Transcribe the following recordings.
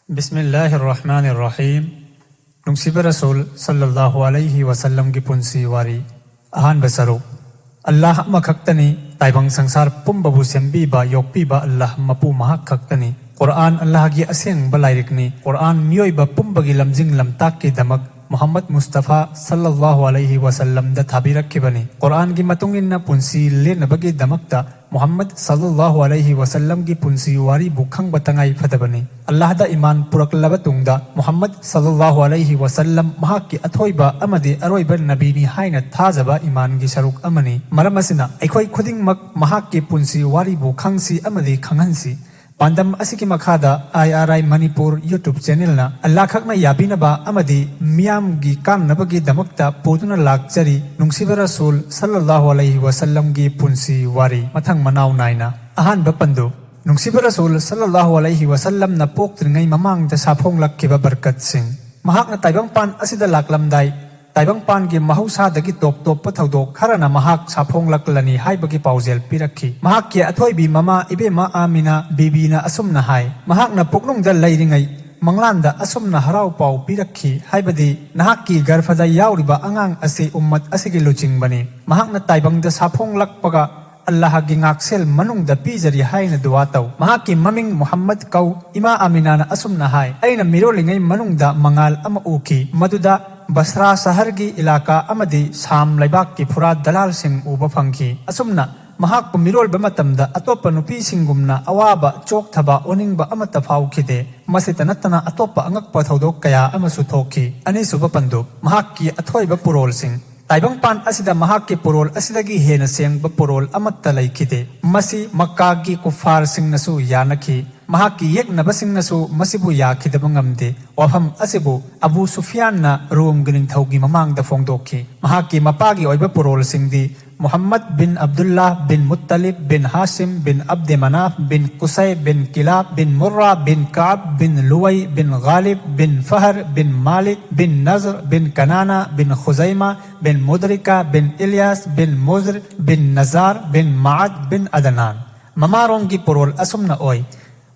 बिस्मिल्लाहिर्रहमानिर्रहीम। नुंसीबा रसूल सल्लल्लाहु अलैहि वसल्लम की पुंसी वारी अहान बसरो अल्लाह मखक्तनी ताइबंग संसार पुंबबु सेंबीबा योक्पीबा अल्लाह मपू महक खक्तनी। कुरान अल्लाह की असेंग बलाइरिकनी। कुरान मियोइबा पुंबगी लमजिंग लमताक की दमक मोहम्मद मुस्तफा सल्लल्लाहु अलैहि वसल्लम द थाबिरक्किबनी। कुरान की मतुंगिन्ना पुंसी लेनबगी दमकता मोहम्मद सल्लल्लाहु अलैहि वसल्लम की पुंसी वारी बुखंग बतंगाई फदबनी। अल्लाह दा ईमान पुरकलब तुंगदा मोहम्मद सल्लल्लाहु अलैहि वसल्लम महाक की अथोइबा अमदे अरोइबा नबीनी हाइना थाजबा ईमान की सरुक अमनी। मरम असिना अखोई खुदिंगमक महाक की पुंसी वारी बुखंगसी अमदे खंगहंसी। पांडम असिकी मखादा IRI मणिपुर यूट्यूब चैनल ना अल्लाह खकना याबिनबा अमदी मियाम की कांगनबगी दमकता पोदुना लाकचरी नुंसीबा रसूल सल्लल्लाहु अलैहि वसल्लम की पुंसी वारी मथंग मनाव नाइना। अहान बपंदु नुंसीबा रसूल सल्लल्लाहु अलैहि वसल्लम ना पोक्त्रिंगै ममांग द साफोंगलक्किबा बरकत सिंह महाकना ताइबंगपान असिदा लाकलमदाई ताइबंगपान की महौसादगी टॉप टॉप पथौदोक खरना महाक साफोंगलक्लनी हाइबगी पाउजेल पिरक्खी। महाक की अथोइबी ममा इबेमा आमिना बीबीना असुमना हाय महाकना पुकनुंगदा लैरिंगै मंगलांदा असुमना हराव पाउ पिरक्खी हाइबदी नहाकी गर्भदा याउरिबा अंगांग असे उम्मत असिगी लुचिंगबनी। महाकना ताइबंगदा साफोंगलक्पगा अल्लाह की ngaksel manungda pijari haina duwa taw mahaki maming Muhammad kau ima amina na asumna hai aina mirolingai manungda mangal ama uki maduda Basra शहर की इलाका अमदी साम लैबाक की फुरा दलाल सिंह उबा फंगी। असुमना महाक मिरोल बमतमदा अतोप नुपी सिंगुमना अवाबा चोक थबा ओनिंगबा अमत फाउखिदे मसित नतना अतोप अंगक पथौदोक कया अमसु थोखी। अनिसुब पंदु महाक की अथोइबा पुरोल सिंह ताइबंगपान असिदा महाक के पुरोल असिदगी हेन सेंगबा पुरोल अमत्ता लैखिदे मसी मक्का की कुफार सिंगनसु यानखी महाकी येक्नबसिंगनसु मसिबु याखिदबा ngamde wafam asibu Abu Sufyan na रोम गिनिंगथौगी ममांगदा फोंगदोखी। महाकी मपागी ओइबा पुरोल सिंगदी मोहम्मद बिन अब्दुल्लाह बिन मुत्तलिब बिन हाशिम बिन अब्द मनाफ बिन कुसै बिन किलाब बिन मुर्रा बिन काब बिन लुवई बिन गालिब बिन फहर बिन मालिक बिन नजर बिन कनाना बिन खुजैमा बिन मुदरिका बिन इलियास बिन मुजर बिन नजार बिन माद बिन अदनान। ममारों की पुरोल असुमना ओय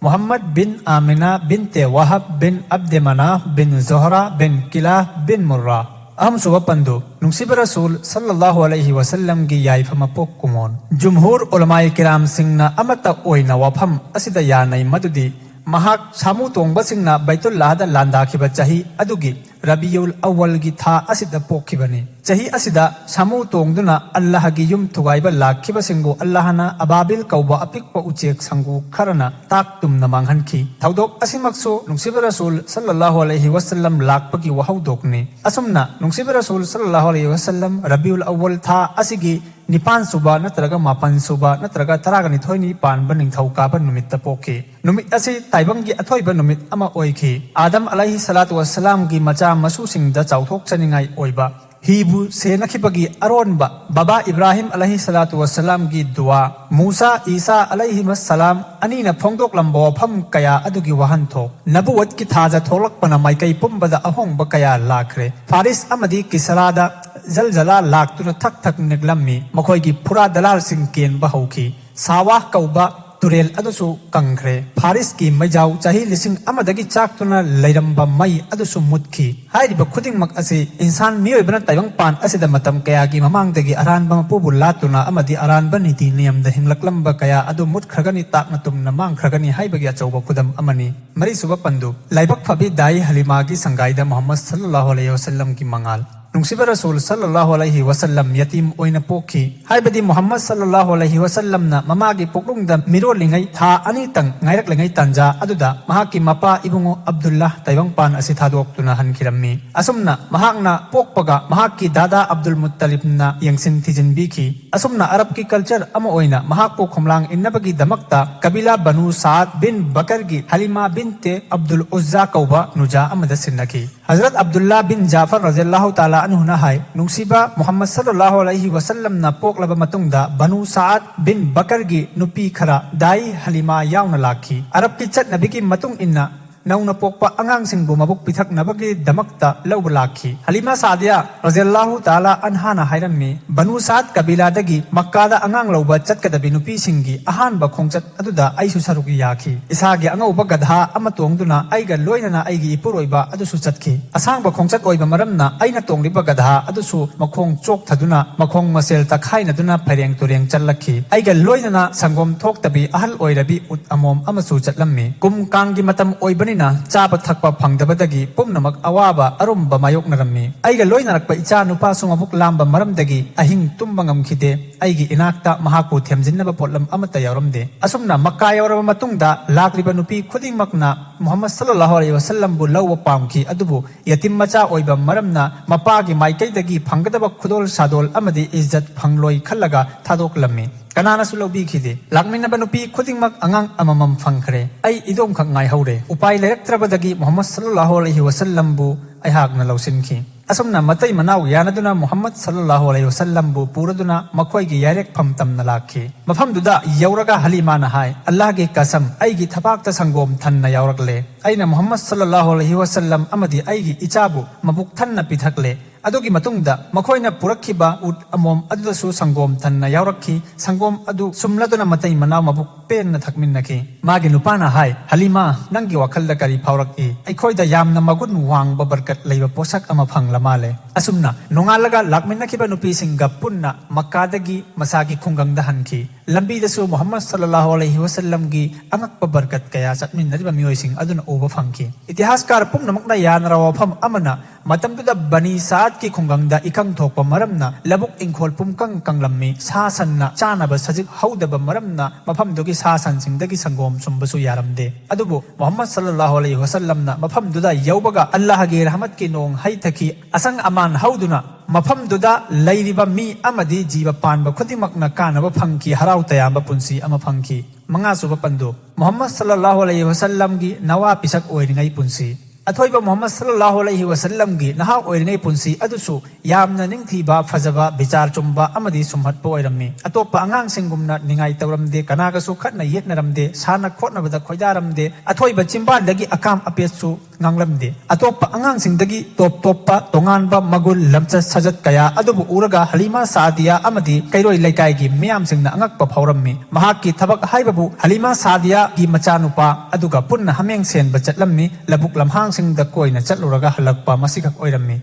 मोहम्मद बिन आमिना बिनते वहब बिन अब्द मनाफ बिन ज़ोहरा बिन किलाह बिन मुर्रा। अहम सुबह पंदु नुंसीबा रसूल सल्लल्लाहु अलैहि वसल्लम की याइफम पोक कुमोन जुमहूर उलमाए किराम सिंगना अमता ओइना वफम असिदा यानै मदुदी महाक सामू तोंगबसिंगना बैतुल्लाहदा लांदाखिबा चाही अदुगी रबियुल अव्वल की था असिदा पोखिबनी। चाही असिदा सामू तोंगदुना अल्लाह की युम थुगाइबा लाखिबा सिंगु अल्लाहना अबाबिल कौबा अपिकपा उचेक संगु खरना ताक तुमना मांगहनखी। थौदोक असिमक्सु नुंसीबा रसूल सल्लल्लाहु अलैहि वसल्लम लाकपगी वहौदोकनी। असुमना नुंसीबा रसूल सल्लल्लाहु अलैहि वसल्लम रबियुल अव्वल था असिगी निपान सुबा नत्रगा मापन सुबा नत्रगा तरागा निथोइनी पानबा निंगथौकाबा नुमित्ता पोखी। नुमित असि ताइबंगी अथोइबा नुमित अमा ओइखी। आदम अलैहि सलातु वस्सलाम की मचा मसुसिंगदा चाउथोकचनिंगाई ओइबा हिबु सेनखिबगी अरोनबा बाबा इब्राहिम अलैहि सलातु वस्सलाम की दुआ मूसा ईसा अलैहि सलाम अनीना फोंदोकलंबो फम कया अदुगी वहनथो नबुवत की थाजा थोलकपना माइकई पुंबदा अहोंगबा कया लाखरे। फारिस अमदी किसरादा जलजला लाक्तुना थक थक निगलम्मी मखोइगी फुरा दलाल सिंह केनबा हौखी। सावाह कौबा तुरेल अदुसु कंखरे। फारिस की मैजाउ चाही लिसिंग अमदगी चाक्तुना लैरंबा मई अदुसु मुदखी। हाइरिबा खुदिंगमक असे इंसान मियोइबना ताइबंगपान असिदा मतम कयागी ममांगदगी अरानबा मपुबु लातुना अमदी अरानबा नीति नियमदा हिंगलकलंबा कया अदु मुदखरगनी ताकना तुमना मांगखरगनी हाइबगी अचौबा खुदम अमनी। मरीसुबा पंदु लाइबक फबी दाई हलीमागी संगाइदा मोहम्मद सल्लल्लाहु अलैहि वसल्लम की मंगाल नुंसीबा रसूल सल्लल्लाहु अलैहि वसल्लम यतीम ओइना पोखी। हाइबदी मोहम्मद सल्लल्लाहु अलैहि वसल्लम ना ममागी पोकलुंगदा मिरोलिंगै था अनितंग ngairaklengai tanja aduda mahaki mapa ibungo Abdullah taibangpan asi thadoktuna hankhirami। असुमना महाकना पोकपगा महाकी दादा अब्दुल मुत्तलिब ना यंगसिन थिजिनबीखी। असुमना अरब की कल्चर अमा ओइना महाको खुमलांग इन्नबगी दमकता कबीला बनु साद बिन बकर की हलीमा बिनते अब्दुल उज्जा कौबा नुजा अमदा सिन्नकी। हजरत अब्दुल्ला बिन जाफर रज़ियल्लाहु ताला अन्हु ना हाय नुंसीबा मोहम्मद सल्लल्लाहु अलैहि वसल्लम ना पोकलबा मतुंगदा बनु साद बिन बकर की नुपी खरा दाई हलीमा याउना लाखी। अरब की चटनबी की मतुंग इन्ना नौना पोक्पा अंगांसिंगबु मबुक पिथकनबगी दमक्ता लौब लाखी हलीमा सादिया रज़ियल्लाहु ताला अन्हाना हायरम्मी बनु साद कबीलादगी मक्कादा अंगांग लौबा चटकदबी नुपीसिंगी अहानबा खोंगचत अदुदा आइसु सरुकी याखी इसागी अंगौबा गधा अमा तोंगदुना आइगा लोइनना आइगी इपुरोइबा अदुसु चटकी असांगबा खोंगचत ओइबा मरमना आइना तोंगलिबा गधा अदुसु मखोंग चोकथदुना मखोंग मसेल तखाइनदुना फरेंग तुरेंग चललखी आइगा लोइनना संगोम थोक्तबी अहल ओइरबी उत अमोम अमसु चटलम्मी कुम कांगी मतम ओइबनिना चाबा थकपा फंगदबदगी पुमनमक अवाबा अरुम्बा मायोकनरम्मी आइगा लोइनरकपा इचा नुपासु मबुक लांबा मरमदगी अहिंग तुम्बा ngamkhide aigi inakta mahaku themjinnaba potlam amata yawramde asumna makka yawraba matungda lakriba nupi khudingmakna muhammad sallallahu alaihi wasallam bu lawwa pamki adubu yatim macha oiba maramna mapagi maikaidagi phangdaba khudol sadol amadi izzat phangloi khallaga thadoklammi kanana sulobi khide lakminaba nupi khudingmak angang amamam phangkhre ai idom khak ngai haure upai leraktrabadagi muhammad sallallahu alaihi wasallam bu aihakna lawsinki असमना Matai मनाव यानदुना मुहम्मद सल्लल्लाहु अलैहि वसल्लम बु पुरदुना मखोइगी यारेक फमतम नलाखी मफमदुदा यौरगा हलीमाना हाय अल्लाह गे कसम आइगी थपाक्ता संगोम थन्ना यावरकले आइना मुहम्मद सल्लल्लाहु अलैहि वसल्लम अमदी आइगी इचाबु मबुक थन्ना पिथकले अदुगी मतुंगदा मखोइना पुरखिबा उट अमोम अदुदसु संगोम थन्ना यावरखी संगोम अदु सुमलदुना मतई मनाव मबुक पेन थकमिन्नकी मागी नुपाना हाय हलीमा नंगी वखलदा करी फावरकी अखोइदा यामना मगुन वांगबा बरकत लैबा पोसक अमा फंगला माले असुमना नोंगालगा लाकमिन्नखिबा नुपीसिंगा पुन्ना मक्कादगी मसागी खुंगंगदा हनखी लंबीदसु मुहम्मद सल्लल्लाहु अलैहि वसल्लम गी अंगकपा बरकत कया चटमिन्नरिबा मियोइसिंग अदुना ओबा फंखी इतिहासकार पुंगनमकना यानरा वफम अमना मतमदुदा बनी साद की खुंगंगदा इकंग थोकपा मरमना लबुक इंखोल पुमकंग कंगलम्मी सासन्ना चानबा सजिक हौदबा मरमना मफमदुगी सासनसिंगदगी संगोम सुंबसु यारमदे अदुबु मुहम्मद सल्लल्लाहु अलैहि वसल्लमना मफमदुदा यौबगा अल्लाह गी रहमत की नोंग हैथकी असंग अमान हौदुना मफमदुदा लैरिबा मी अमदी जीवा पानबा खुदिमकना कानबा फंकी हराउ तयाबा पुंसी अमा फंकी मंगा सुबा पंदो मुहम्मद सल्लल्लाहु अलैहि वसल्लम गी नवा पिसक ओइरिंगै पुंसी अथोइबा मुहम्मद सल्लल्लाहु अलैहि वसल्लम गी नहा ओइरिंगै पुंसी अदुसु यामना निंगथीबा फजबा विचार चुम्बा अमदी सुमहतपा ओइरम्मी अतोपा अंगांग सिंगुमना निंगाई तवरमदे कनागसु खतना येतनरमदे साना खोटनबदा खोइदारमदे अथोइबा चिंबादगी अकाम अपेसु ngangllamde atoppa angangsingdagi top toppa tonganba magul lamcha sajat kaya adubu uraga halima sadia amadi kairoi laikai gi miyamsingna angakpa phaurammi mahakki thabak haibabu halima sadia gi machanupa aduga punna hameng sen bachatlammi labuk lamhangsingda koina chatluraga halakpa masikak oirammi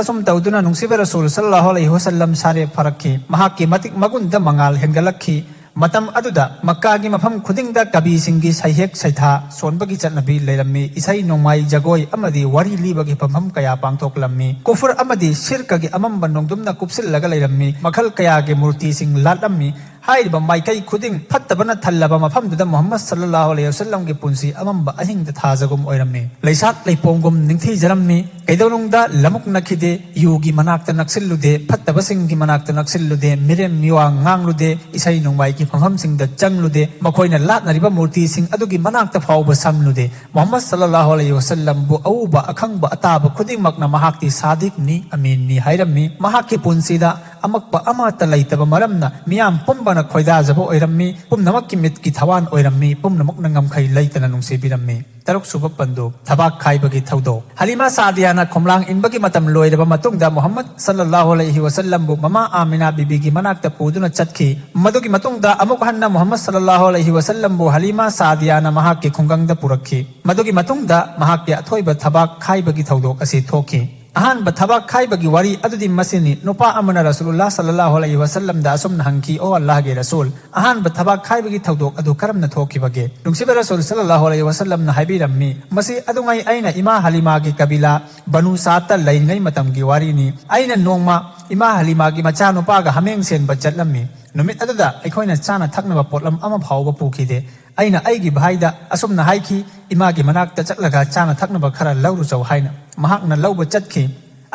asum tawduna nungsiba rasul sallallahu alaihi wasallam sare farakki mahakki matik magunda mangal hengalakhi मतम अदुदा मक्का की मफम खुदिंगदा कबी सिंगी सहिक सैथा सोनबगी चटनबी लेरम्मी इसै नोंमाई Jagoi अमदी worry लीबगी फमम कया पांगथोकलम्मी कुफर अमदी शिरकगी अमम्बा नोंगदुमना कुपसिललगा लेरम्मी मखल कया के मूर्ति सिंग लाटलम्मी हाइबा माइकई खुदिंग फत्तबना थल्लबा मफमदुदा मुहम्मद सल्लल्लाहु अलैहि वसल्लम के पुंसी अमम्बा अहिंगदा थाजगुम ओइरम्मी लैसात लैपोंगुम निंगथी जरम्मी कैदौनुंगदा लमुक नखिदे युगी मनाक्ता नक्सिल्लुदे फत्तबा सिंगी मनाक्ता नक्सिल्लुदे मिरेम मिवा nganglुदे इसै नोंमाई की फंगम सिंगदा चंगलुदे मखोइना लाटनरिबा मूर्ति सिंग अदुगी मनाक्ता फावबा समलुदे मुहम्मद सल्लल्लाहु अलैहि वसल्लम बु औबा अखंगबा अताबा खुदिंगमकना महाक्ति सादिकनी अमीननी हाइरम्मी महाक्की पुंसीदा अमकपा अमाता लैतबा मरमना मियाम पुंबना खोइदाजबा ओइरम्मी पुमनमक्की मितकी थवान ओइरम्मी पुमनमकना ngamkhai लैतना नुंसिबिरम्मी तरुक सुबा पंदो थबाक खाइबगी थौदो हलीमा सादियाना खोमलांग इनबगी मतम लोइरबा मतुंगदा मुहम्मद सल्लल्लाहु अलैहि वसल्लम बु ममा आमिना बीबीगी मनाक्ता पुदुना चतखी मदुगी मतुंगदा अमुक हन्ना मुहम्मद सल्लल्लाहु अलैहि वसल्लम बु हलीमा सादियाना महाक्की खुंगंगदा पुरखी मदुगी मतुंगदा महाक्की अथोइबा थबाक खाइबगी थौदो असी थोखी अहान बथबा खाइबगी वारी अदुदी मसिनी नुपा अमना रसूलुल्लाह सल्लल्लाहु अलैहि वसल्लम दा असुम हंकी ओ अल्लाह गे रसूल अहान बथबा खाइबगी थौदोक अदु करमना थोखिबगे नुंसिबा रसूल सल्लल्लाहु अलैहि वसल्लम ना हाइबिरम्मी मसी अदुंगाई आइना इमा हलीमा गी कबीला बनु साता लैनgai मतम गी वारीनी आइना नोंगमा इमा हलीमा गी मचा नुपा गा हमेंग सेन बचतलम्मी नुमित अदुदा अखोइना चाना थकनबा पोटलम अमा फावबा पुखिदे आइना आइगी भाईदा असुमना हाइखी इमागी मनाक्ता चटलगा चाना थकनबा खरा लौरु चौ हाइना महाकना लौबा चटखी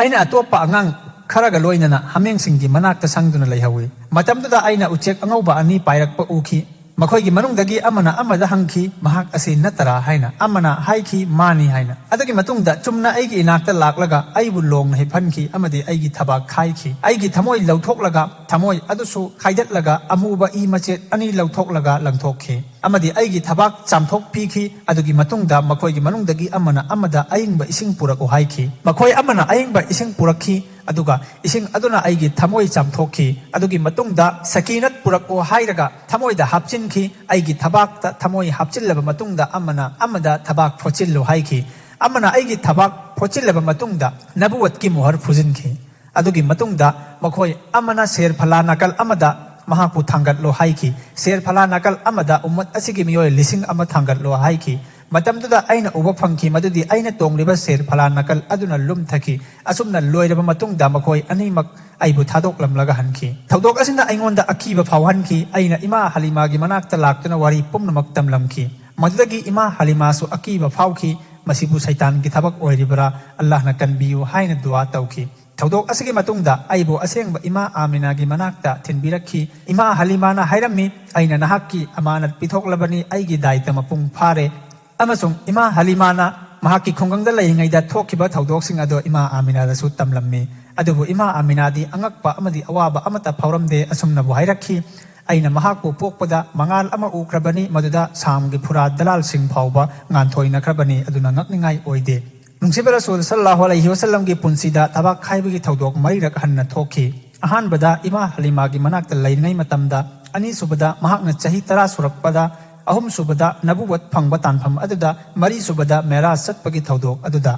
आइना अतोपा अंगांग खरागा लोइनना हमेंग सिंगी मनाक्ता संगदुना लैहौई मतमदुदा आइना उचेक अंगौबा अनि पाइरकपा उखी ꯃꯈꯣꯏꯒꯤ ꯃꯅꯨꯡꯗꯒꯤ ꯑꯃꯅ ꯑꯃꯗ ꯍꯪꯈꯤ ꯃꯍꯥꯛ ꯑꯁꯤ ꯅꯠꯇꯔꯥ ꯍꯥꯏꯅ ꯑꯃꯅ ꯍꯥꯏꯈꯤ ꯃꯥꯅꯤ ꯍꯥꯏꯅ ꯑꯗꯨꯒꯤ ꯃꯇꯨꯡꯗ ꯆꯨꯝꯅ ꯑꯩꯒꯤ ꯏꯅꯥꯛꯇ ꯂꯥꯛꯂꯒ ꯑꯩꯕꯨ ꯂꯣꯡꯅ ꯍꯤꯞꯍꯟꯈꯤ ꯑꯃꯗꯤ ꯑꯩꯒꯤ ꯊꯕꯥꯛ ꯈꯥꯏꯈꯤ ꯑꯩꯒꯤ ꯊꯃꯣꯏ ꯂꯧꯊꯣꯛꯂꯒ ꯊꯃꯣꯏ ꯑꯗꯨꯁꯨ ꯈꯥꯏꯗꯠꯂꯒ ꯑꯃꯨꯕ ꯏ ꯃꯆꯦꯠ ꯑꯅꯤ ꯂꯧꯊꯣꯛꯂꯒ ꯂꯪꯊꯣꯛꯈꯤ ꯑꯃꯗꯤ ꯑꯩꯒꯤ ꯊꯕꯥꯛ ꯆꯥꯝꯊꯣꯛꯄꯤꯈꯤ ꯑꯗꯨꯒꯤ ꯃꯇꯨꯡꯗ ꯃꯈꯣꯏꯒꯤ ꯃꯅꯨꯡꯗꯒꯤ ꯑꯃꯅ ꯑꯃꯗ ꯑꯏꯪꯕ ꯏꯁꯤꯡ ꯄꯨꯔꯛꯎ ꯍꯥꯏꯈꯤ ꯃꯈꯣꯏ ꯑꯃꯅ ꯑꯏꯪꯕ ꯏꯁꯤꯡ ꯄꯨꯔꯛꯈꯤ ꯑꯗꯨꯒ ꯏꯁꯤꯡ ꯑꯗꯨꯅ ꯑꯩꯒꯤ ꯊꯃꯣꯏ ꯆꯥꯝꯊꯣꯛꯈꯤ ꯑꯗꯨꯒꯤ ꯃꯇꯨꯡꯗ ꯁꯀꯤꯅꯠ ꯄꯨꯔꯛꯎ ꯍꯥꯏꯔꯒ ꯊꯃꯣꯏꯗ ꯍꯥꯞꯆꯤꯟꯈꯤ ꯑꯩꯒꯤ ꯊꯕꯥꯛꯇ ꯊꯃꯣꯏ ꯍꯥꯞꯆꯤꯜꯂꯕ ꯃꯇꯨꯡꯗ ꯑꯃꯅ ꯑꯃꯗ ꯊꯕꯥꯛ ꯐꯣꯠꯆꯤꯜꯂꯨ ꯍꯥꯏꯈꯤ ꯑꯃꯅ ꯑꯩꯒꯤ ꯊꯕꯥꯛ ꯐꯣꯠꯆꯤꯜꯂꯕ ꯃꯇꯨꯡꯗ ꯅꯕꯨꯋꯠꯀꯤ ꯃꯣꯍꯔ ꯐꯨꯖꯤꯟꯈꯤ ꯑꯗꯨꯒꯤ ꯃꯇꯨꯡꯗ ꯃꯈꯣꯏ ꯑꯃꯅ ꯁꯦꯔꯐꯂꯥ ꯅꯥꯀꯜ ꯑꯃꯗ ꯃꯍꯥꯛꯄꯨ ꯊꯥꯡꯒꯠꯂꯣ ꯍꯥꯏꯈꯤ ꯁꯦꯔꯐꯂꯥ ꯅꯥꯀꯜ ꯑꯃꯗ ꯎꯝꯃꯠ ꯑꯁꯤꯒꯤ ꯃꯤꯑꯣꯏ 1,000 ꯊꯥꯡꯒꯠꯂꯣ ꯍꯥꯏꯈꯤ ꯃꯇꯝꯗꯨꯗ ꯑꯩꯅ ꯎꯕ ꯐꯪꯈꯤ ꯃꯗꯨꯗꯤ ꯑꯩꯅ ꯇꯣꯡꯂꯤꯕ ꯁꯦꯔꯐꯂꯥ ꯅꯥꯀꯜ ꯑꯗꯨꯅ ꯂꯨꯝꯊꯈꯤ ꯑꯁꯨꯝꯅ ꯂꯣꯏꯔꯕ ꯃꯇꯨꯡꯗ ꯃꯈꯣꯏ ꯑꯅꯤꯃꯛ ꯑꯩꯕꯨ ꯊꯥꯗꯣꯛꯂꯝꯂꯒ ꯍꯟꯈꯤ ꯊꯧꯗꯣꯛ ꯑꯁꯤꯅ ꯑꯩꯉꯣꯟꯗ ꯑꯀꯤꯕ ꯐꯥꯎꯍꯟꯈꯤ ꯑꯩꯅ ꯏꯃꯥ ꯍꯂꯤꯃꯥꯒꯤ ꯃꯅꯥꯛꯇ ꯂꯥꯛꯇꯨꯅ ꯋꯥꯔꯤ ꯄꯨꯝꯅꯃꯛ ꯇꯝꯂꯝꯈꯤ ꯃꯗꯨꯗꯒꯤ ꯏꯃꯥ ꯍꯂꯤꯃꯥꯁꯨ ꯑꯀꯤꯕ ꯐꯥꯎꯈꯤ ꯃꯁꯤꯕꯨ ꯁꯩꯇꯥꯟꯒꯤ ꯊꯕꯛ ꯑꯣꯏꯔꯤꯕ꯭ꯔꯥ ꯑꯜꯂꯥꯍꯅ ꯀꯟꯕꯤꯌꯨ ꯍꯥꯏꯅ ꯗꯨआ ꯇꯧꯈꯤ ꯊꯧꯗꯣꯛ ꯑꯁꯤꯒꯤ ꯃꯇꯨꯡꯗ ꯑꯩꯕꯨ ꯑꯁꯦꯡꯕ ꯏꯃꯥ ꯑꯃꯤꯅꯥꯒꯤ ꯃꯅꯥꯛꯇ ꯊꯤꯟꯕꯤꯔꯛꯈꯤ ꯏꯃꯥ ꯍꯂꯤꯃꯥꯅ ꯍꯥꯏꯔꯝꯃꯤ ꯑꯩꯅ ꯅꯍꯥꯛꯀꯤ ꯑꯃꯥꯅꯠ ꯄꯤꯊꯣꯛꯂꯕꯅꯤ ꯑꯩꯒꯤ ꯗꯥꯏꯇ ꯃꯄꯨꯡ ꯐꯥꯔꯦ ꯑꯃꯁꯨꯡ ꯏꯃꯥ ꯍꯂꯤꯃꯥꯅ ꯃꯍꯥꯛꯀꯤ ꯈꯨꯡꯒꯪꯗ ꯂꯩꯔꯤꯉꯩꯗ ꯊꯣꯛꯈꯤꯕ ꯊꯧꯗꯣꯛꯁꯤꯡ ꯑꯗꯨ ꯏꯃꯥ ꯑꯃꯤꯅꯥꯗꯁꯨ ꯇꯝꯂꯝꯃꯤ ꯑꯗꯨꯕꯨ ꯏꯃꯥ ꯑꯃꯤꯅꯥꯗꯤ ꯑꯉꯛꯄ ꯑꯃꯗꯤ ꯑꯋꯥꯕ ꯑꯃꯠꯇ ꯐꯥꯎꯔꯝꯗꯦ ꯑꯁꯨꯝꯅꯕꯨ ꯍꯥꯏꯔꯛꯈꯤ ꯑꯩꯅ ꯃꯍꯥꯛꯄꯨ ꯄꯣꯛꯄꯗ ꯃꯉꯥꯜ ꯑꯃ ꯎꯈ꯭ꯔꯕꯅꯤ ꯃꯗꯨꯗ ꯁꯥꯝꯒꯤ ꯐꯨꯔꯥ ꯗꯂꯥꯜꯁꯤꯡ ꯐꯥꯎꯕ ꯉꯥꯟꯊꯣꯏꯅꯈ꯭ꯔꯕꯅꯤ ꯑꯗꯨꯅ ꯉꯛꯅꯤꯡꯉꯥꯏ ꯑꯣꯏꯗꯦ ꯅꯨꯡꯁꯤꯕ ꯔꯁꯨꯜ ꯁꯜꯂꯜꯂꯥꯍु ꯑꯂꯩꯍꯤ ꯋꯁꯜꯂꯝꯒꯤ ꯄꯨꯟꯁꯤꯗ ꯊꯕꯥꯛ ꯈꯥꯏꯕꯒꯤ ꯊꯧꯗꯣꯛ 3रक ꯍꯟꯅ ꯊꯣꯛꯈꯤ ꯑꯍꯥꯟꯕꯗ ꯏꯃꯥ ꯍꯂꯤꯃꯥꯒꯤ ꯃꯅꯥꯛꯇ ꯂꯩꯔꯤꯉꯩ ꯃꯇꯝꯗ ꯑꯅꯤꯁꯨꯕꯗ ꯃꯍꯥꯛꯅ ꯆꯍꯤ 10 ꯁꯨꯔꯛꯄꯗ ꯑꯍꯨꯝꯁꯨꯕꯗ ꯅꯕꯨꯋꯠ ꯐꯪꯕ ꯇꯥꯟꯐꯝ ꯑꯗꯨꯗ ꯃꯔꯤꯁꯨꯕꯗ ꯃꯦꯔꯥꯖ ꯆꯠꯄꯒꯤ ꯊꯧꯗꯣꯛ ꯑꯗꯨꯗ